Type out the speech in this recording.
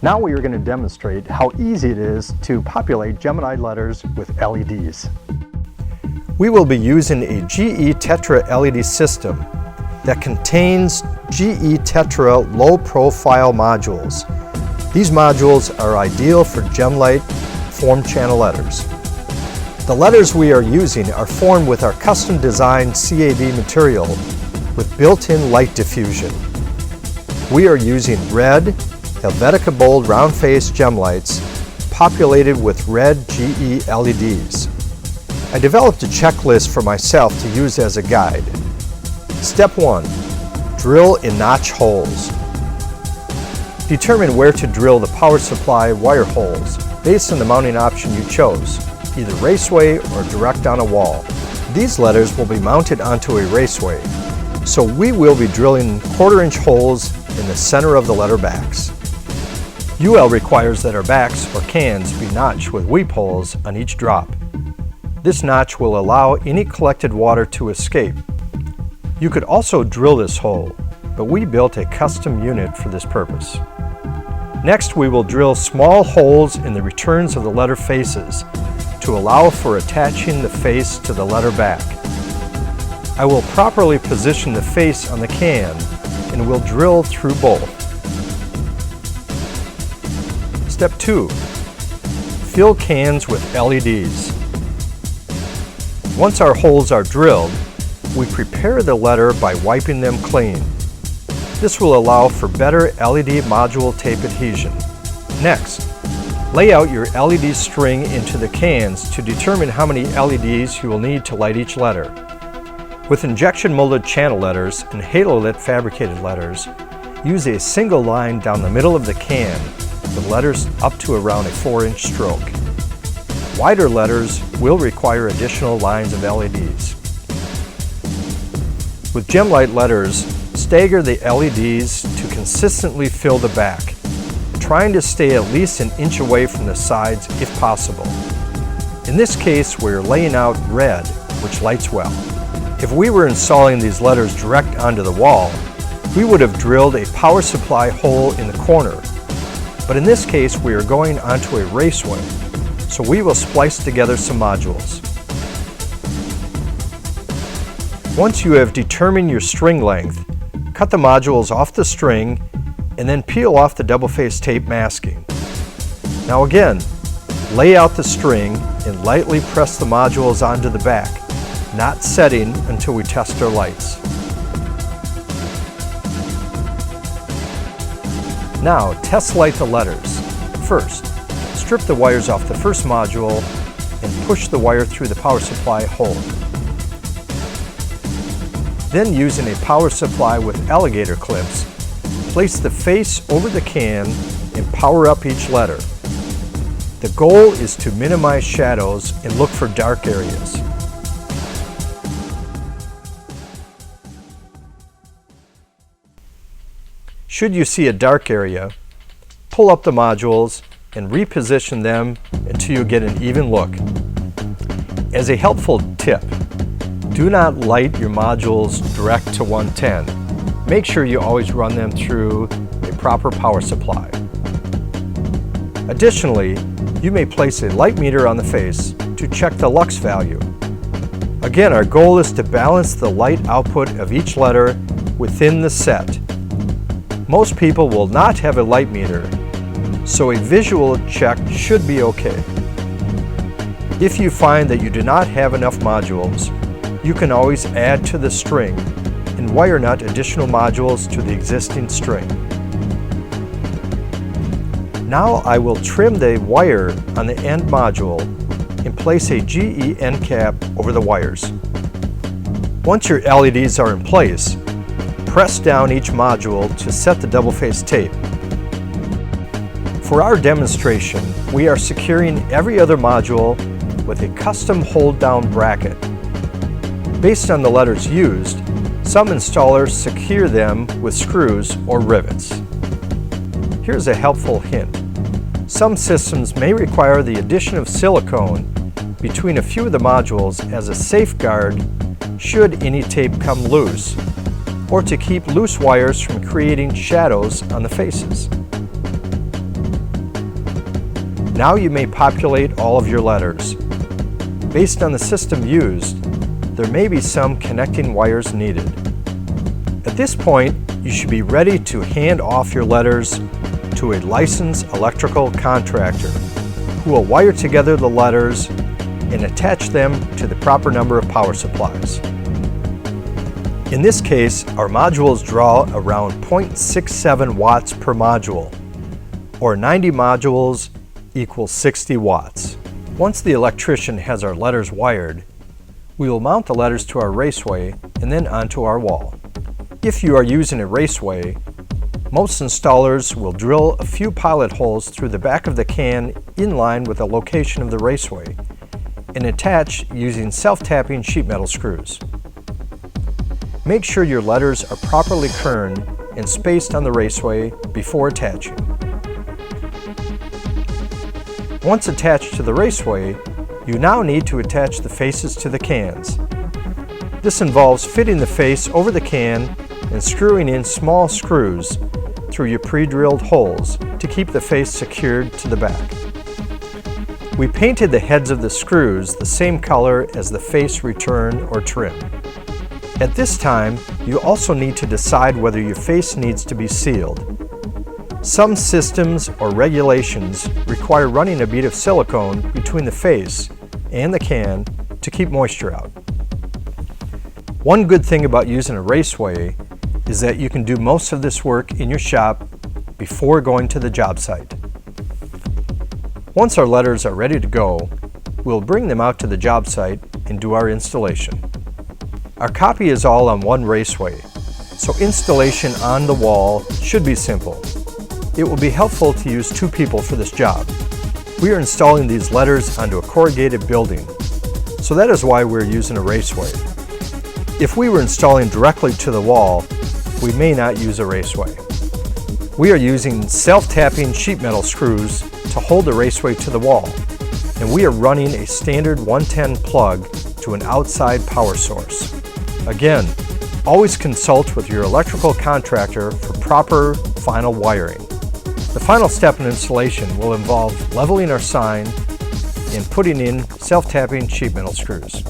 Now we are going to demonstrate how easy it is to populate Gemini letters with LEDs. We will be using a GE Tetra LED system that contains GE Tetra low-profile modules. These modules are ideal for GemLight form channel letters. The letters we are using are formed with our custom-designed CAD material with built-in light diffusion. We are using red Helvetica Bold round-faced GemLights populated with red GE LEDs. I developed a checklist for myself to use as a guide. Step 1. Drill in notch holes. Determine where to drill the power supply wire holes based on the mounting option you chose, either raceway or direct on a wall. These letters will be mounted onto a raceway, so we will be drilling 1/4-inch holes in the center of the letter backs. UL requires that our backs or cans be notched with weep holes on each drop. This notch will allow any collected water to escape. You could also drill this hole, but we built a custom unit for this purpose. Next, we will drill small holes in the returns of the letter faces to allow for attaching the face to the letter back. I will properly position the face on the can and will drill through both. Step 2. Fill cans with LEDs. Once our holes are drilled, we prepare the letter by wiping them clean. This will allow for better LED module tape adhesion. Next, lay out your LED string into the cans to determine how many LEDs you will need to light each letter. With injection molded channel letters and halo-lit fabricated letters, use a single line down the middle of the can with letters up to around a 4-inch stroke. Wider letters will require additional lines of LEDs. With GemLight letters, stagger the LEDs to consistently fill the back, trying to stay at least an inch away from the sides if possible. In this case, we're laying out red, which lights well. If we were installing these letters direct onto the wall, we would have drilled a power supply hole in the corner. But in this case, we are going onto a raceway, so we will splice together some modules. Once you have determined your string length, cut the modules off the string and then peel off the double-faced tape masking. Now again, lay out the string and lightly press the modules onto the back, not setting until we test our lights. Now, test light the letters. First, strip the wires off the first module and push the wire through the power supply hole. Then, using a power supply with alligator clips, place the face over the can and power up each letter. The goal is to minimize shadows and look for dark areas. Should you see a dark area, pull up the modules and reposition them until you get an even look. As a helpful tip, do not light your modules direct to 110. Make sure you always run them through a proper power supply. Additionally, you may place a light meter on the face to check the lux value. Again, our goal is to balance the light output of each letter within the set. Most people will not have a light meter, so a visual check should be okay. If you find that you do not have enough modules, you can always add to the string and wire nut additional modules to the existing string. Now I will trim the wire on the end module and place a GE end cap over the wires. Once your LEDs are in place, press down each module to set the double-faced tape. For our demonstration, we are securing every other module with a custom hold-down bracket. Based on the letters used, some installers secure them with screws or rivets. Here's a helpful hint. Some systems may require the addition of silicone between a few of the modules as a safeguard should any tape come loose, or to keep loose wires from creating shadows on the faces. Now you may populate all of your letters. Based on the system used, there may be some connecting wires needed. At this point, you should be ready to hand off your letters to a licensed electrical contractor who will wire together the letters and attach them to the proper number of power supplies. In this case, our modules draw around 0.67 watts per module, or 90 modules equals 60 watts. Once the electrician has our letters wired, we will mount the letters to our raceway and then onto our wall. If you are using a raceway, most installers will drill a few pilot holes through the back of the can in line with the location of the raceway and attach using self-tapping sheet metal screws. Make sure your letters are properly kerned and spaced on the raceway before attaching. Once attached to the raceway, you now need to attach the faces to the cans. This involves fitting the face over the can and screwing in small screws through your pre-drilled holes to keep the face secured to the back. We painted the heads of the screws the same color as the face return or trim. At this time, you also need to decide whether your face needs to be sealed. Some systems or regulations require running a bead of silicone between the face and the can to keep moisture out. One good thing about using a raceway is that you can do most of this work in your shop before going to the job site. Once our letters are ready to go, we'll bring them out to the job site and do our installation. Our copy is all on one raceway, so installation on the wall should be simple. It will be helpful to use 2 people for this job. We are installing these letters onto a corrugated building, so that is why we're using a raceway. If we were installing directly to the wall, we may not use a raceway. We are using self-tapping sheet metal screws to hold the raceway to the wall, and we are running a standard 110 plug to an outside power source. Again, always consult with your electrical contractor for proper final wiring. The final step in installation will involve leveling our sign and putting in self-tapping sheet metal screws.